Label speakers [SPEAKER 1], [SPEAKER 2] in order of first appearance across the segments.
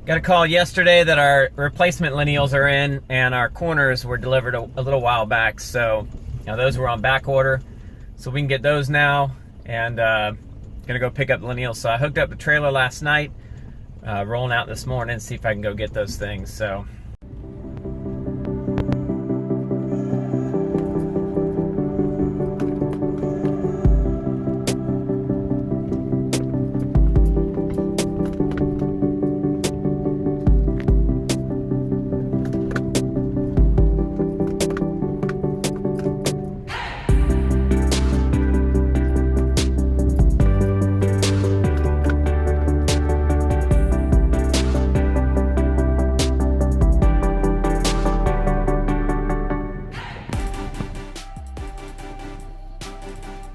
[SPEAKER 1] Got a call yesterday that our replacement lineals are in and our corners were delivered a little while back. So, those were on back order. So we can get those now and gonna go pick up the lineals. So I hooked up the trailer last night, rolling out this morning, see if I can go get those things. So.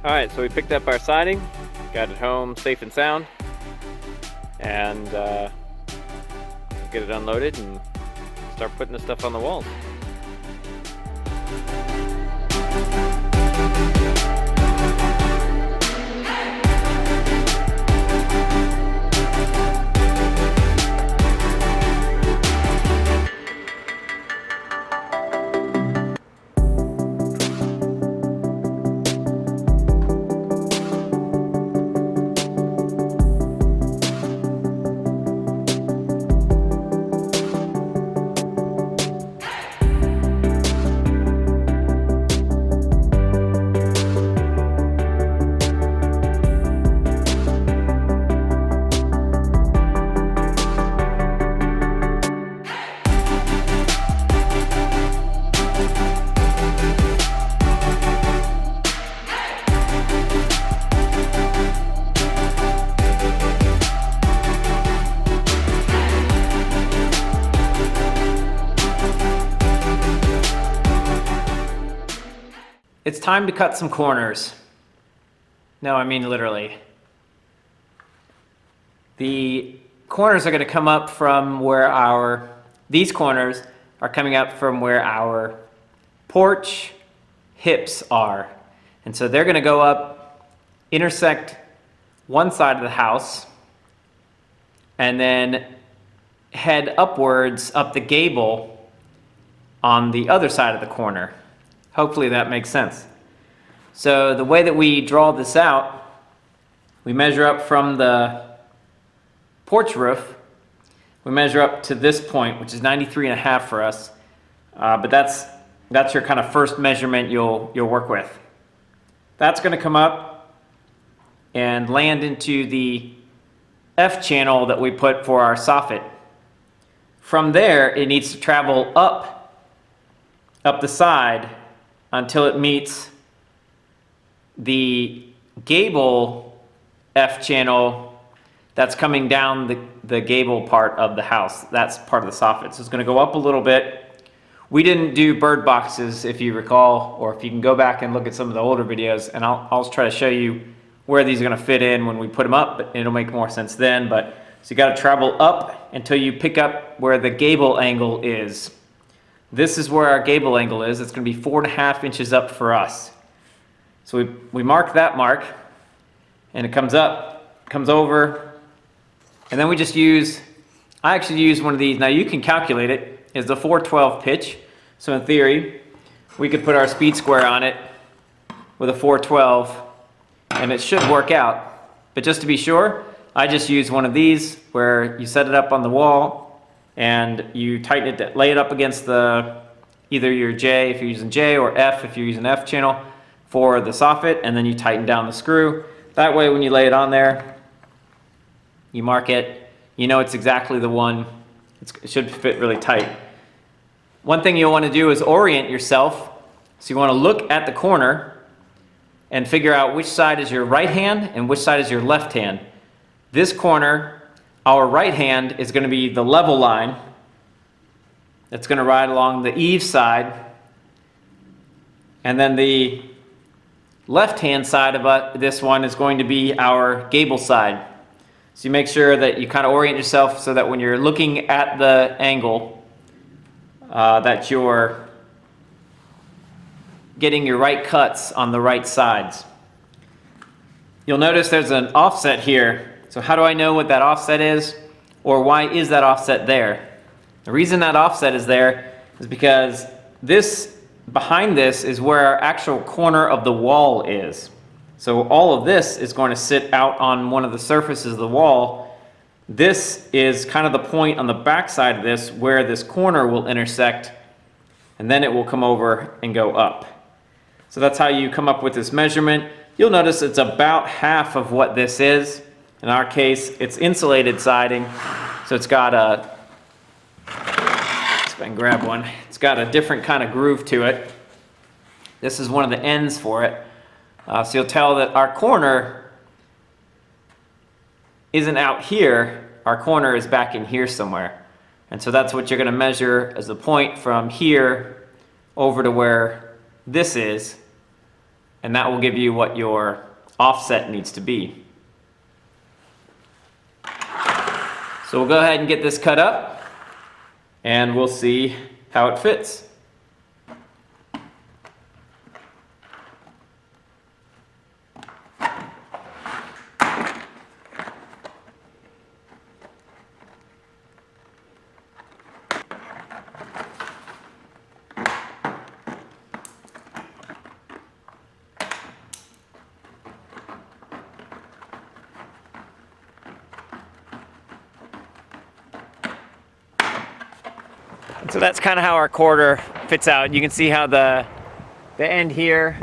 [SPEAKER 1] Alright, so we picked up our siding, got it home safe and sound, and get it unloaded and start putting the stuff on the walls. It's time to cut some corners. No, I mean literally. The corners are going to come up from where these corners are coming up from where our porch hips are. And so they're going to go up, intersect one side of the house, and then head upwards up the gable on the other side of the corner. Hopefully that makes sense. So the way that we draw this out, we measure up from the porch roof. We measure up to this point, which is 93.5 for us. But that's your kind of first measurement you'll work with. That's going to come up and land into the F channel that we put for our soffit. From there, it needs to travel up the side until it meets the gable F channel that's coming down the gable part of the house. That's part of the soffit. So it's going to go up a little bit. We didn't do bird boxes, if you recall, or if you can go back and look at some of the older videos, and I'll try to show you where these are going to fit in when we put them up, but it'll make more sense then. So you got to travel up until you pick up where the gable angle is. This is where our gable angle is. It's going to be 4.5 inches up for us. So we mark that mark, and it comes up, comes over, and then we just I actually use one of these. Now you can calculate it. It's the 412 pitch. So in theory, we could put our speed square on it with a 412, and it should work out. But just to be sure, I just use one of these where you set it up on the wall, and you tighten it, lay it up against either your J if you're using J, or F if you're using F channel for the soffit, and then you tighten down the screw. That way when you lay it on there, you mark it, you know it's exactly the one. It should fit really tight. One thing you'll want to do is orient yourself. So you want to look at the corner and figure out which side is your right hand and which side is your left hand. This corner, our right hand is going to be the level line that's going to ride along the eave side, and then the left hand side of this one is going to be our gable side. So you make sure that you kind of orient yourself so that when you're looking at the angle, that you're getting your right cuts on the right sides. You'll notice there's an offset here. So how do I know what that offset is? or why is that offset there? The reason that offset is there is because this, behind this is where our actual corner of the wall is. So all of this is going to sit out on one of the surfaces of the wall. This is kind of the point on the back side of this where this corner will intersect, and then it will come over and go up. So that's how you come up with this measurement. You'll notice it's about half of what this is. In our case, it's insulated siding, so it's got a, let's go and grab one. It's got a different kind of groove to it. This is one of the ends for it. So you'll tell that our corner isn't out here, our corner is back in here somewhere. And so that's what you're going to measure as the point from here over to where this is, and that will give you what your offset needs to be. So we'll go ahead and get this cut up, and we'll see how it fits. So that's kind of how our quarter fits out. You can see how the end here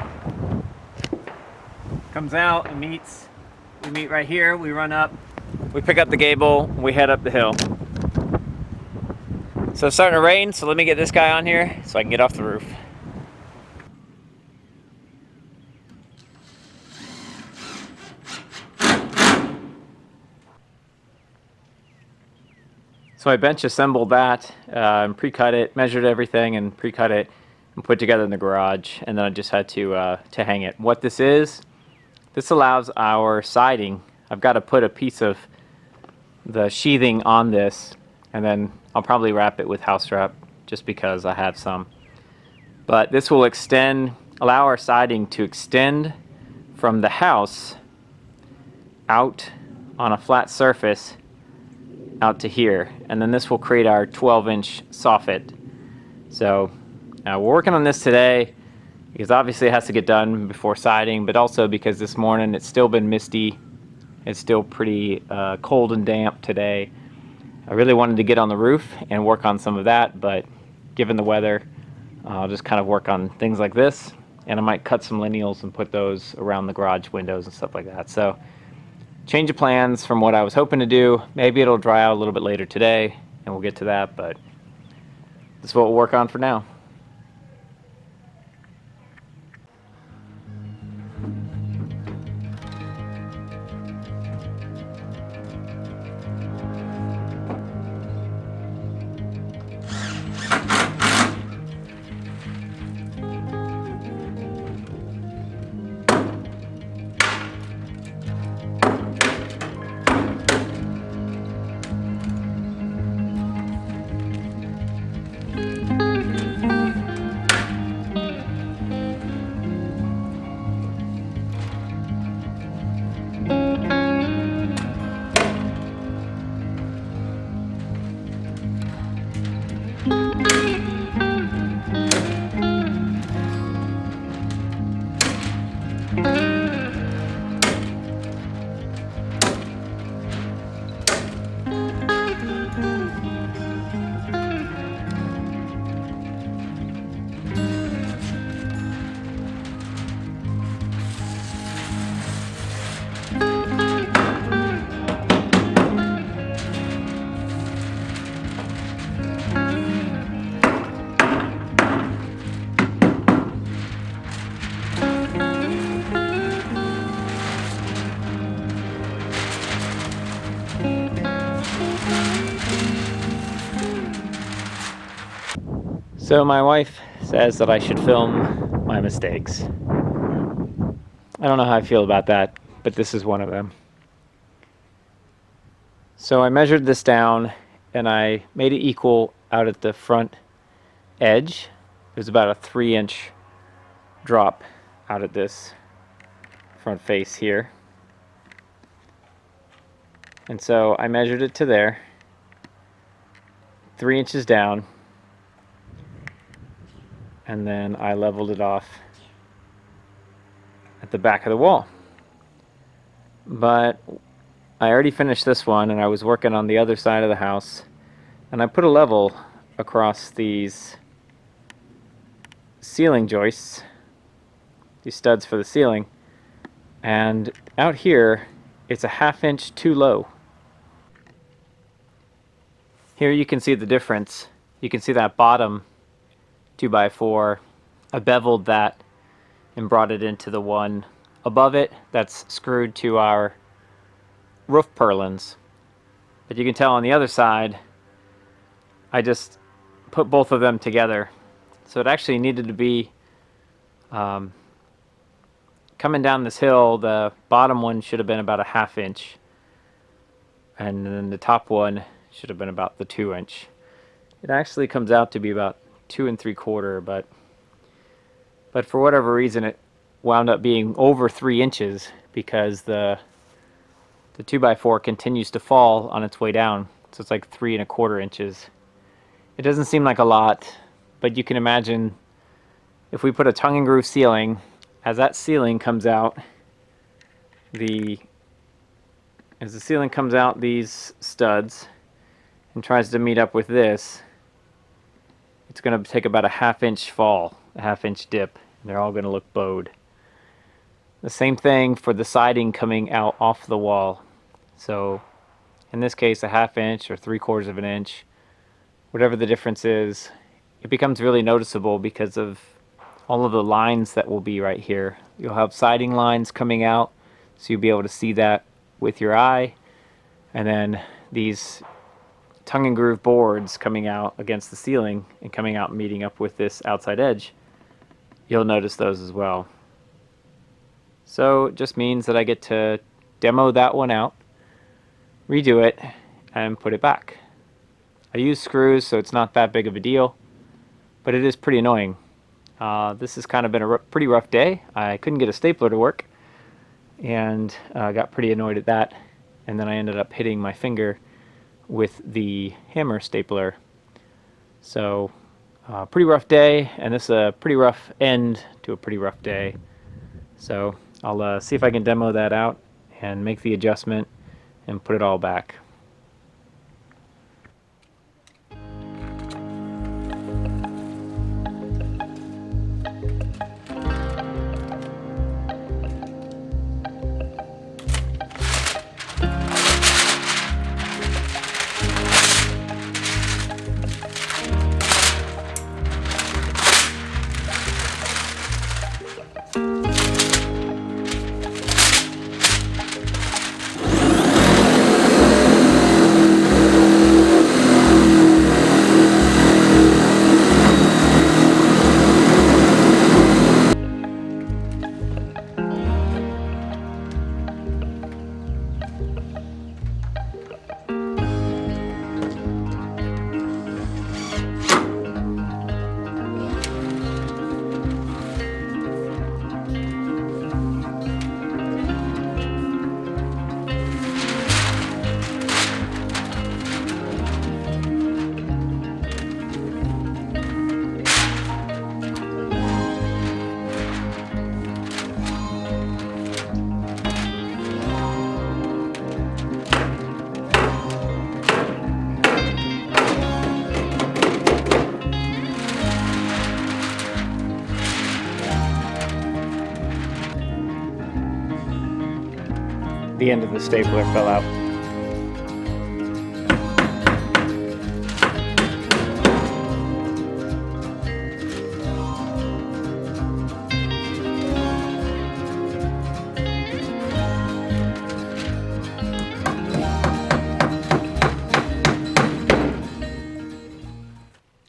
[SPEAKER 1] comes out and meets. We meet right here, we run up, we pick up the gable, we head up the hill. So it's starting to rain, so let me get this guy on here so I can get off the roof. So I bench assembled that and pre-cut it, measured everything and pre-cut it and put it together in the garage, and then I just had to hang it. What this is, this allows our siding. I've got to put a piece of the sheathing on this, and then I'll probably wrap it with house wrap just because I have some. But this will extend, allow our siding to extend from the house out on a flat surface out to here, and then this will create our 12-inch soffit. So we're working on this today because obviously it has to get done before siding, but also because this morning it's still been misty. It's still pretty cold and damp today. I really wanted to get on the roof and work on some of that, but given the weather, I'll just kind of work on things like this, and I might cut some lineals and put those around the garage windows and stuff like that. So change of plans from what I was hoping to do. Maybe it'll dry out a little bit later today, and we'll get to that, but this is what we'll work on for now. So my wife says that I should film my mistakes. I don't know how I feel about that, but this is one of them. So I measured this down and I made it equal out at the front edge. There's about a 3-inch drop out at this front face here. And so I measured it to there, 3 inches down, and then I leveled it off at the back of the wall. But I already finished this one, and I was working on the other side of the house, and I put a level across these ceiling joists, these studs for the ceiling, and out here it's a 1/2 inch too low. Here you can see the difference. You can see that bottom 2x4. I beveled that and brought it into the one above it that's screwed to our roof purlins. But you can tell on the other side, I just put both of them together. So it actually needed to be coming down this hill. The bottom one should have been about a 1/2 inch, and then the top one should have been about the 2 inch. It actually comes out to be about 2 3/4, but for whatever reason it wound up being over 3 inches because the 2x4 continues to fall on its way down, so it's like 3 1/4 inches. It doesn't seem like a lot, but you can imagine if we put a tongue and groove ceiling, as that ceiling comes out, as the ceiling comes out these studs and tries to meet up with this, it's going to take about a 1/2 inch fall, a 1/2 inch dip, and they're all going to look bowed. The same thing for the siding coming out off the wall. So in this case, a 1/2 inch or 3/4 of an inch, whatever the difference is, it becomes really noticeable because of all of the lines that will be right here. You'll have siding lines coming out, so you'll be able to see that with your eye, and then these tongue and groove boards coming out against the ceiling and coming out and meeting up with this outside edge, you'll notice those as well. So it just means that I get to demo that one out, redo it, and put it back. I use screws, so it's not that big of a deal, but it is pretty annoying. This has kind of been a pretty rough day. I couldn't get a stapler to work, and got pretty annoyed at that, and then I ended up hitting my finger with the hammer stapler. So pretty rough day, and this is a pretty rough end to a pretty rough day. So I'll see if I can demo that out and make the adjustment and put it all back. The end of the stapler fell out.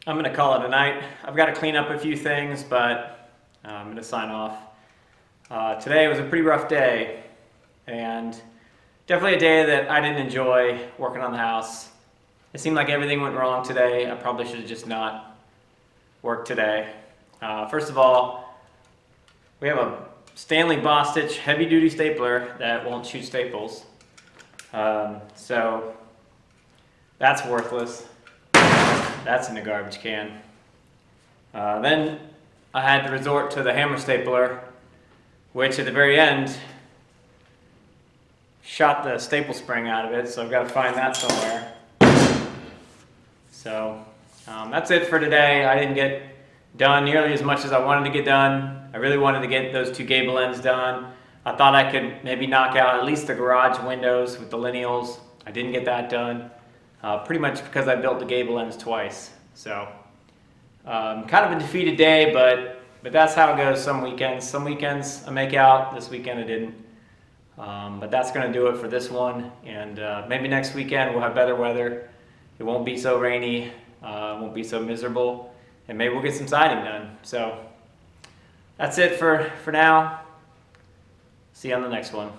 [SPEAKER 1] I'm going to call it a night. I've got to clean up a few things, but I'm going to sign off. Today was a pretty rough day, and definitely a day that I didn't enjoy working on the house. It seemed like everything went wrong today. I probably should have just not worked today. First of all, we have a Stanley Bostitch heavy-duty stapler that won't shoot staples. So that's worthless. That's in the garbage can. Then I had to resort to the hammer stapler, which at the very end shot the staple spring out of it, so I've got to find that somewhere. So that's it for today. I didn't get done nearly as much as I wanted to get done. I really wanted to get those two gable ends done. I thought I could maybe knock out at least the garage windows with the lineals. I didn't get that done, pretty much because I built the gable ends twice. So kind of a defeated day, but that's how it goes some weekends. Some weekends I make out, this weekend I didn't. But that's going to do it for this one, and maybe next weekend we'll have better weather. It won't be so rainy, won't be so miserable, and maybe we'll get some siding done. So that's it for now. See you on the next one.